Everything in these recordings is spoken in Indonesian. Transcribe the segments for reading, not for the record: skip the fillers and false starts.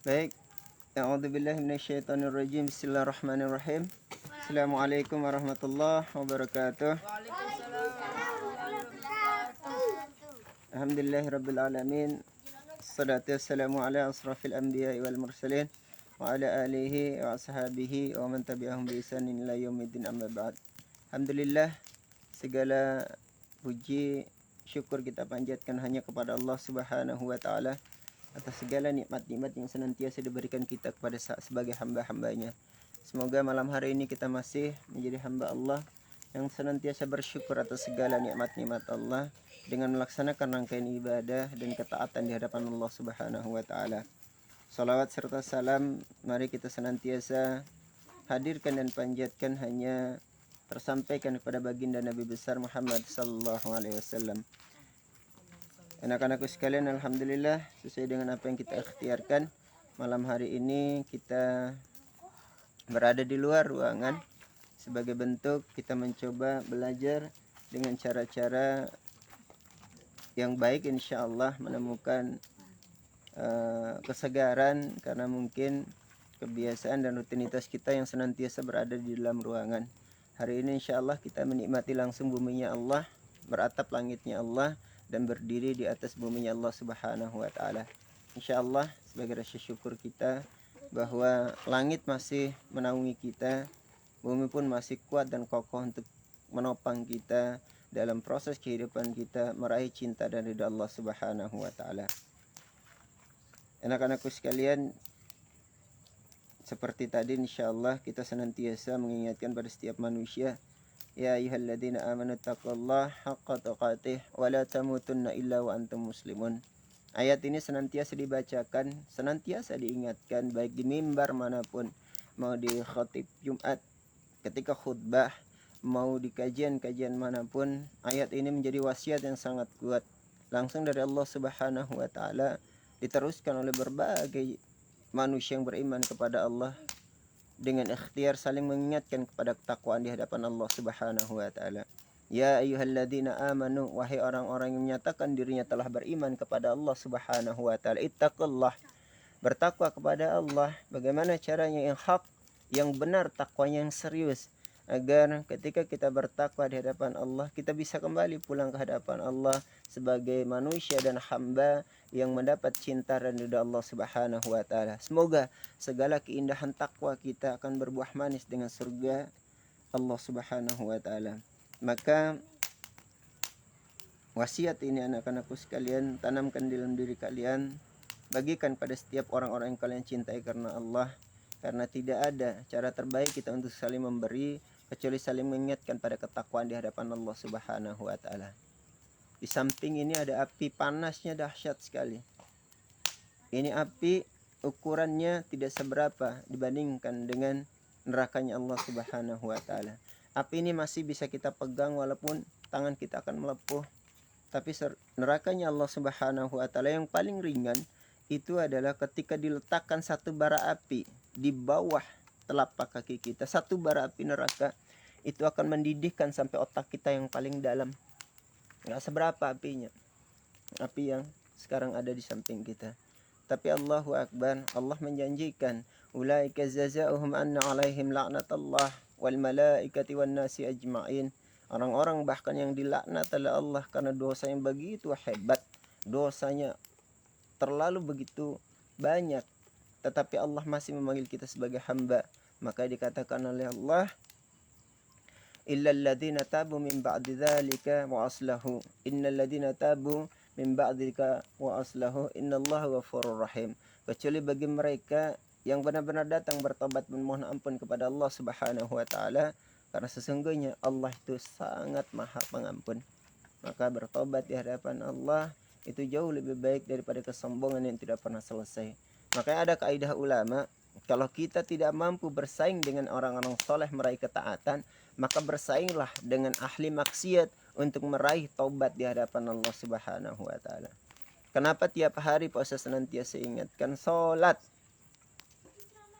Baik, a'udzubillahi minasyaitonirrajim. Bismillahirrahmanirrahim. Assalamualaikum warahmatullahi wabarakatuh. Alhamdulillahirabbil alamin. Assalatu wassalamu ala asrafil anbiya'i wal mursalin wa ala alihi wa ashabihi wa man tabi'ahum bi ihsanin ila yaumiddin, amma ba'd. Alhamdulillah, segala puji syukur kita panjatkan hanya kepada Allah Subhanahu wa taala atas segala nikmat-nikmat yang senantiasa diberikan kita kepada sebagai hamba-hambanya. Semoga malam hari ini kita masih menjadi hamba Allah yang senantiasa bersyukur atas segala nikmat-nikmat Allah dengan melaksanakan rangkaian ibadah dan ketaatan di hadapan Allah Subhanahu wa taala. Salawat serta salam mari kita senantiasa hadirkan dan panjatkan hanya tersampaikan kepada baginda Nabi besar Muhammad sallallahu alaihi wasallam. Anak-anakku sekalian, alhamdulillah sesuai dengan apa yang kita ikhtiarkan, malam hari ini kita berada di luar ruangan sebagai bentuk kita mencoba belajar dengan cara-cara yang baik, insya Allah menemukan kesegaran karena mungkin kebiasaan dan rutinitas kita yang senantiasa berada di dalam ruangan. Hari ini insya Allah kita menikmati langsung buminya Allah, beratap langitnya Allah, dan berdiri di atas buminya Allah Subhanahu wa taala. Insyaallah sebagai rasa syukur kita bahwa langit masih menaungi kita, bumi pun masih kuat dan kokoh untuk menopang kita dalam proses kehidupan kita meraih cinta dan ridha Allah Subhanahu wa taala. Anak-anakku sekalian, seperti tadi insyaallah kita senantiasa mengingatkan pada setiap manusia, ya ayyuhalladzina amanu taqullaha haqqa tuqatih wa la tamutunna illa wa antum muslimun. Ayat ini senantiasa dibacakan, senantiasa diingatkan baik di mimbar manapun, mau di khatib Jumat, ketika khutbah, mau di kajian-kajian manapun. Ayat ini menjadi wasiat yang sangat kuat langsung dari Allah Subhanahu wa taala, diteruskan oleh berbagai manusia yang beriman kepada Allah dengan ikhtiar saling mengingatkan kepada ketakwaan di hadapan Allah Subhanahu wa taala. Ya ayyuhalladzina amanu, wahai orang-orang yang menyatakan dirinya telah beriman kepada Allah Subhanahu wa taala, ittaqullah, bertakwa kepada Allah. Bagaimana caranya yang hak, yang benar, takwanya yang serius, agar ketika kita bertakwa di hadapan Allah, kita bisa kembali pulang ke hadapan Allah sebagai manusia dan hamba yang mendapat cinta dan ridha Allah Subhanahu wa taala. Semoga segala keindahan takwa kita akan berbuah manis dengan surga Allah Subhanahu wa taala. Maka wasiat ini anak-anakku sekalian, tanamkan dalam diri kalian, bagikan pada setiap orang-orang yang kalian cintai karena Allah, karena tidak ada cara terbaik kita untuk saling memberi kecuali saling mengingatkan pada ketakwaan di hadapan Allah Subhanahu wa taala. Di samping ini ada api, panasnya dahsyat sekali. Ini api ukurannya tidak seberapa dibandingkan dengan nerakanya Allah Subhanahu wa taala. Api ini masih bisa kita pegang walaupun tangan kita akan melepuh. Tapi nerakanya Allah Subhanahu wa taala yang paling ringan itu adalah ketika diletakkan satu bara api di bawah telapak kaki kita. Satu bara api neraka itu akan mendidihkan sampai otak kita yang paling dalam. Nggak seberapa apinya, api yang sekarang ada di samping kita. Tapi Allahu Akbar, Allah menjanjikan, ulaika jazaohum anna alaihim la'natullah wal malaikati wan nasi ajma'in. Orang-orang bahkan yang dilaknat oleh Allah karena dosa yang begitu hebat, dosanya terlalu begitu banyak, tetapi Allah masih memanggil kita sebagai hamba. Maka dikatakan oleh Allah, illal ladzina tabu min ba'di dzalika wa aslahu, innal ladzina tabu min ba'dika wa aslahu innallaha ghafurur rahim. Kecuali bagi mereka yang benar-benar datang bertobat memohon ampun kepada Allah Subhanahu wa taala, karena sesungguhnya Allah itu sangat Maha Pengampun. Maka bertobat di hadapan Allah itu jauh lebih baik daripada kesombongan yang tidak pernah selesai. Makanya ada kaidah ulama, kalau kita tidak mampu bersaing dengan orang-orang soleh meraih ketaatan, maka bersainglah dengan ahli maksiat untuk meraih taubat di hadapan Allah Subhanahu wa taala. Kenapa tiap hari Pak Ustaz senantiasa ingatkan salat?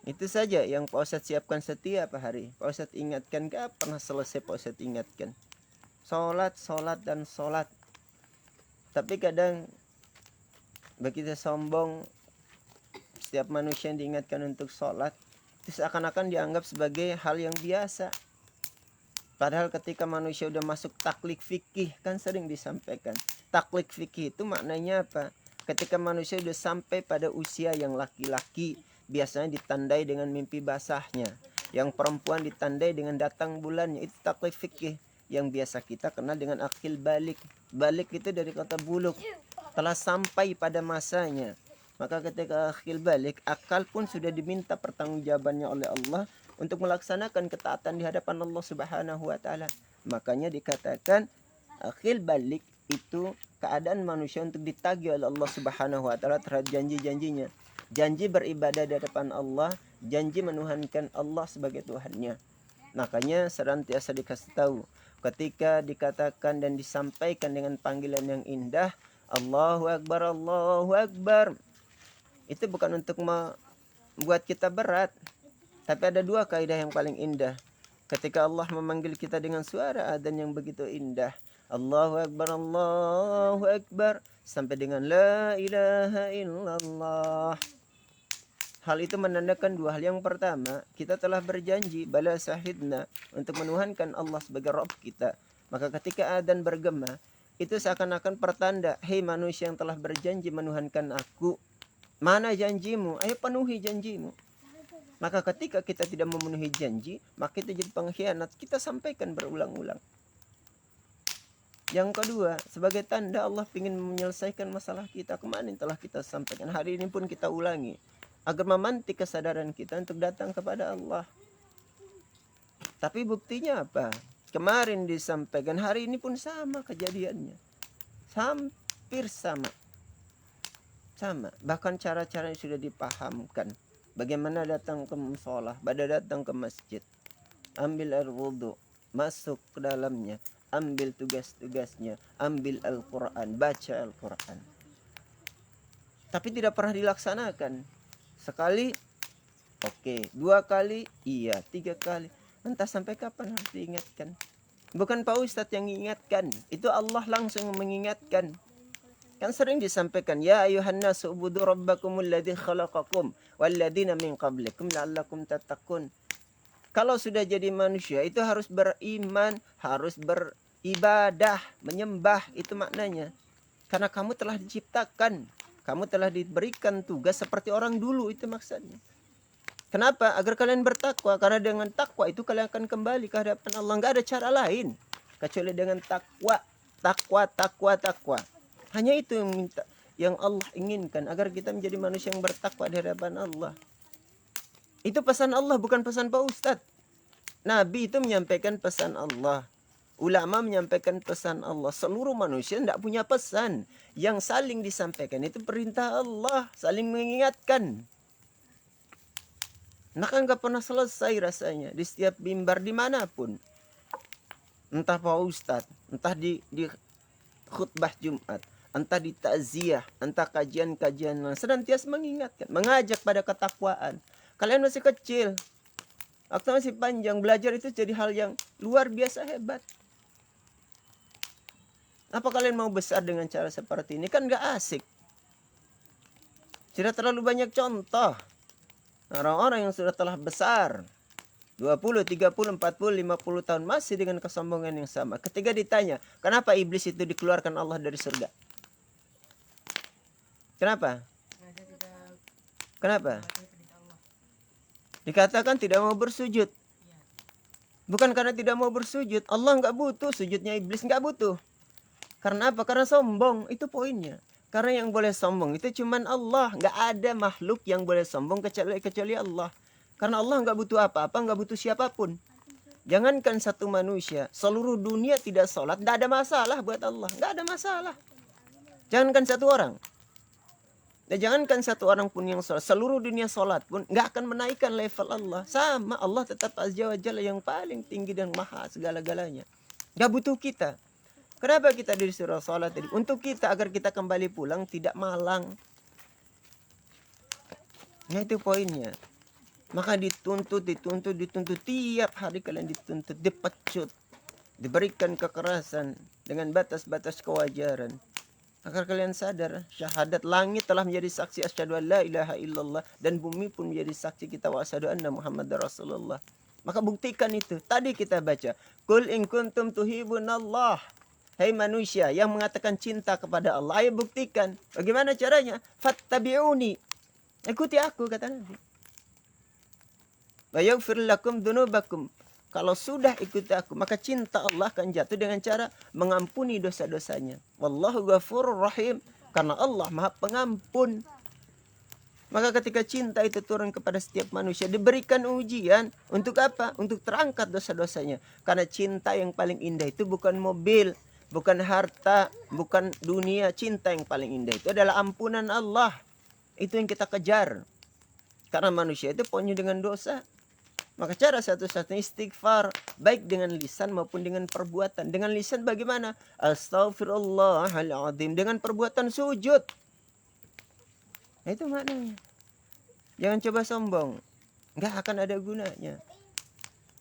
Itu saja yang Pak Ustaz siapkan setiap hari. Pak Ustaz ingatkan, gak pernah selesai Pak Ustaz ingatkan. Salat, salat dan salat. Tapi kadang begitu sombong, setiap manusia yang diingatkan untuk sholat, itu seakan-akan dianggap sebagai hal yang biasa. Padahal ketika manusia udah masuk taklid fikih, kan sering disampaikan. Taklid fikih itu maknanya apa? Ketika manusia udah sampai pada usia yang laki-laki, biasanya ditandai dengan mimpi basahnya. Yang perempuan ditandai dengan datang bulannya. Itu taklid fikih yang biasa kita kenal dengan akil balik. Balik itu dari kata buluk, telah sampai pada masanya. Maka ketika akil balik, akal pun sudah diminta pertanggungjawabannya oleh Allah untuk melaksanakan ketaatan di hadapan Allah Subhanahu wa taala. Makanya dikatakan akil balik itu keadaan manusia untuk ditagih oleh Allah Subhanahu wa taala terhadap janji-janjinya. Janji beribadah di hadapan Allah, janji menuhankan Allah sebagai Tuhannya. Makanya senantiasa dikasih tahu ketika dikatakan dan disampaikan dengan panggilan yang indah, Allahu Akbar, Allahu Akbar. Itu bukan untuk membuat kita berat. Tapi ada dua kaidah yang paling indah. Ketika Allah memanggil kita dengan suara adzan yang begitu indah, Allahu Akbar, Allahu Akbar, sampai dengan la ilaha illallah. Hal itu menandakan dua hal. Yang pertama, kita telah berjanji bala syahidna untuk menuhankan Allah sebagai Rabb kita. Maka ketika adzan bergema, itu seakan-akan pertanda, hei manusia yang telah berjanji menuhankan aku, mana janjimu? Ayo penuhi janjimu. Maka ketika kita tidak memenuhi janji, maka itu jadi pengkhianat. Kita sampaikan berulang-ulang. Yang kedua, sebagai tanda Allah ingin menyelesaikan masalah kita. Kemarin telah kita sampaikan, hari ini pun kita ulangi. Agar memantik kesadaran kita untuk datang kepada Allah. Tapi buktinya apa? Kemarin disampaikan, hari ini pun sama kejadiannya. Hampir sama. Sama. Bahkan cara-caranya sudah dipahamkan. Bagaimana datang ke musola, pada datang ke masjid, ambil air wudhu, masuk ke dalamnya, ambil tugas-tugasnya, ambil Al-Quran, baca Al-Quran. Tapi tidak pernah dilaksanakan. Sekali, oke. Dua kali, iya. Tiga kali. Entah sampai kapan harus diingatkan. Bukan Pak Ustadz yang mengingatkan, itu Allah langsung mengingatkan. Kan sering disampaikan, ya ayuhan nasu ubudu rabbakumul ladzi khalaqakum walladzina min qablikum la'allakum tattaqun. Kalau sudah jadi manusia itu harus beriman, harus beribadah, menyembah, itu maknanya. Karena kamu telah diciptakan, kamu telah diberikan tugas seperti orang dulu, itu maksudnya. Kenapa? Agar kalian bertakwa, karena dengan takwa itu kalian akan kembali ke hadapan Allah. Enggak ada cara lain kecuali dengan takwa, takwa, takwa, takwa. Hanya itu yang Allah inginkan, agar kita menjadi manusia yang bertakwa di hadapan Allah. Itu pesan Allah, bukan pesan Pak Ustadz. Nabi itu menyampaikan pesan Allah. Ulama menyampaikan pesan Allah. Seluruh manusia tidak punya pesan. Yang saling disampaikan itu perintah Allah, saling mengingatkan. Nah kan gak pernah selesai rasanya di setiap mimbar dimanapun. Entah Pak Ustadz, entah di khutbah Jumat, entah di takziah, entah kajian-kajian, senantiasa mengingatkan, mengajak pada ketakwaan. Kalian masih kecil, waktu masih panjang, belajar itu jadi hal yang luar biasa hebat. Apa kalian mau besar dengan cara seperti ini? Kan gak asik. Sudah terlalu banyak contoh orang-orang yang sudah telah besar 20, 30, 40, 50 tahun masih dengan kesombongan yang sama. Ketika ditanya, kenapa iblis itu dikeluarkan Allah dari surga? Kenapa? Kenapa? Dikatakan tidak mau bersujud. Bukan karena tidak mau bersujud. Allah nggak butuh sujudnya iblis, nggak butuh. Karena apa? Karena sombong. Itu poinnya. Karena yang boleh sombong itu cuman Allah. Nggak ada makhluk yang boleh sombong kecuali Allah. Karena Allah nggak butuh apa-apa, nggak butuh siapapun. Jangankan satu manusia, seluruh dunia tidak sholat, nggak ada masalah buat Allah. Nggak ada masalah. Jangankan satu orang. Dan jangankan satu orang pun yang sholat, seluruh dunia sholat pun nggak akan menaikkan level Allah. Sama, Allah tetap azza wa jalla yang paling tinggi dan maha segala-galanya. Nggak butuh kita. Kenapa kita disuruh sholat tadi? Untuk kita, agar kita kembali pulang tidak malang. Nah itu poinnya. Maka dituntut. Tiap hari kalian dituntut, dipecut, diberikan kekerasan dengan batas-batas kewajaran. Agar kalian sadar, syahadat, langit telah menjadi saksi asyhadu an la ilaha illallah, dan bumi pun menjadi saksi kita wa asyhadu anna Muhammadar Rasulullah. Maka buktikan itu. Tadi kita baca, qul in kuntum tuhibunallah. Hai manusia yang mengatakan cinta kepada Allah, ayo buktikan. Bagaimana caranya? Fattabi'uni. Ikuti aku, kata Nabi. Wa yaghfir lakum dzunubakum. Kalau sudah ikuti aku, maka cinta Allah akan jatuh dengan cara mengampuni dosa-dosanya. Wallahu ghafurur rahim. Karena Allah Maha Pengampun. Maka ketika cinta itu turun kepada setiap manusia, diberikan ujian. Untuk apa? Untuk terangkat dosa-dosanya. Karena cinta yang paling indah itu bukan mobil, bukan harta, bukan dunia. Cinta yang paling indah itu adalah ampunan Allah. Itu yang kita kejar. Karena manusia itu penuh dengan dosa. Maka cara satu-satunya istighfar, baik dengan lisan maupun dengan perbuatan. Dengan lisan bagaimana? Astaghfirullahaladzim. Dengan perbuatan sujud. Nah, itu maknanya. Jangan coba sombong. Nggak akan ada gunanya.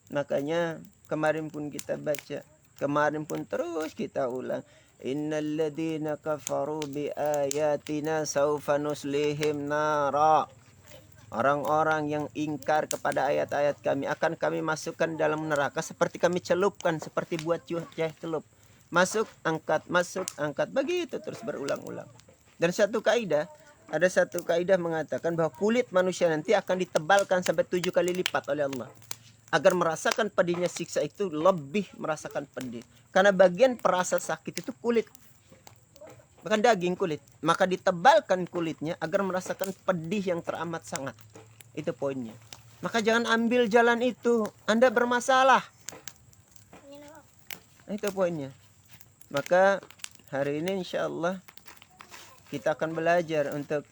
Makanya kemarin pun kita baca. Kemarin pun terus kita ulang. Innal ladzina kafaru bi ayatina saufa nuslihim nara. Orang-orang yang ingkar kepada ayat-ayat kami akan kami masukkan dalam neraka seperti kami celupkan, seperti buat cah celup. Masuk, angkat, begitu terus berulang-ulang. Dan ada satu kaidah mengatakan bahwa kulit manusia nanti akan ditebalkan sampai 7 kali lipat oleh Allah. Agar merasakan pedihnya siksa itu lebih merasakan pedih. Karena bagian perasa sakit itu kulit. Bukan daging, kulit. Maka ditebalkan kulitnya agar merasakan pedih yang teramat sangat. Itu poinnya. Maka jangan ambil jalan itu. Anda bermasalah. Nah, itu poinnya. Maka hari ini insya Allah kita akan belajar untuk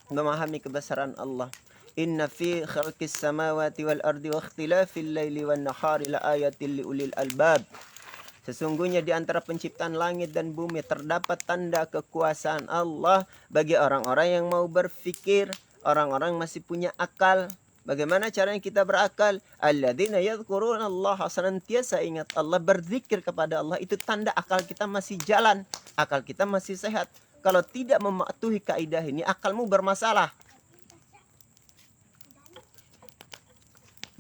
memahami kebesaran Allah. Inna fi khalqis samawati wal ardi wa ikhtilafil laili wan nahari la ayatil liulil albab. Sesungguhnya di antara penciptaan langit dan bumi terdapat tanda kekuasaan Allah bagi orang-orang yang mau berfikir, orang-orang masih punya akal. Bagaimana caranya kita berakal? Alladzina yadhkurunallaha, senantiasa ingat Allah, berzikir kepada Allah. Itu tanda akal kita masih jalan, akal kita masih sehat. Kalau tidak mematuhi kaidah ini, akalmu bermasalah.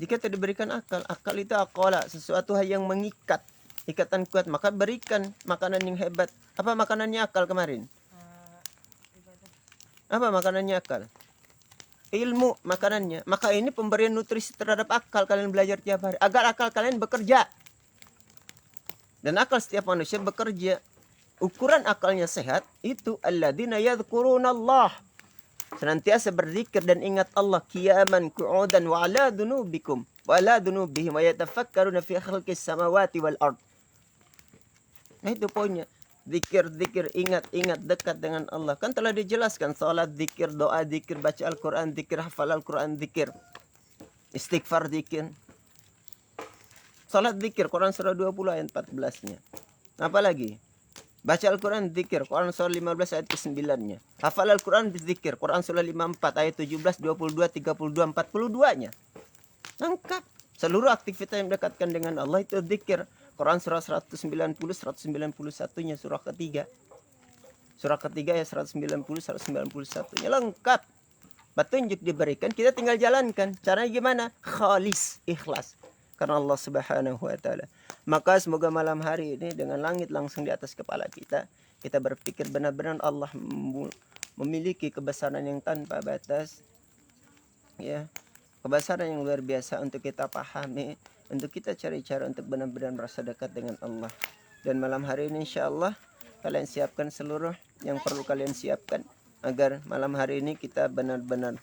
Jika tidak diberikan akal, akal itu aqala, sesuatu yang mengikat. Ikatan kuat, maka berikan makanan yang hebat. Apa makanannya akal kemarin? Apa makanannya akal? Ilmu makanannya. Maka ini pemberian nutrisi terhadap akal kalian belajar tiap hari. Agar akal kalian bekerja. Dan akal setiap manusia bekerja. Ukuran akalnya sehat, itu alladzina yadhkurunallah. Senantiasa berzikir dan ingat Allah. Qiyaman, qu'udan, wa ala dunubikum. Wa ala dunubihim. Wa yatafakkaruna fi khalqis samawati wal ard. Nah, itu poinnya. Zikir, ingat, dekat dengan Allah. Kan telah dijelaskan. Salat, zikir, doa, zikir, baca Al-Quran, zikir, hafal Al-Quran, zikir. Istighfar, zikir. Salat, zikir, Quran surah 20 ayat 14-nya. Apa lagi? Baca Al-Quran, zikir, Quran surah 15 ayat ke-9-nya. Hafal Al-Quran, zikir, Quran surah 54 ayat 17, 22, 32, 42-nya. Lengkap. Seluruh aktivitas yang mendekatkan dengan Allah itu zikir. Quran surah 190, 191-nya surah ketiga. Surah ketiga ya 190, 191-nya lengkap. Petunjuk diberikan, kita tinggal jalankan. Caranya gimana? Khalis, ikhlas. Karena Allah Subhanahu wa taala. Maka semoga malam hari ini dengan langit langsung di atas kepala kita, kita berpikir benar-benar Allah memiliki kebesaran yang tanpa batas. Ya. Kebesaran yang luar biasa untuk kita pahami, untuk kita cari cara untuk benar-benar merasa dekat dengan Allah. Dan malam hari ini insya Allah kalian siapkan seluruh yang perlu kalian siapkan agar malam hari ini kita benar-benar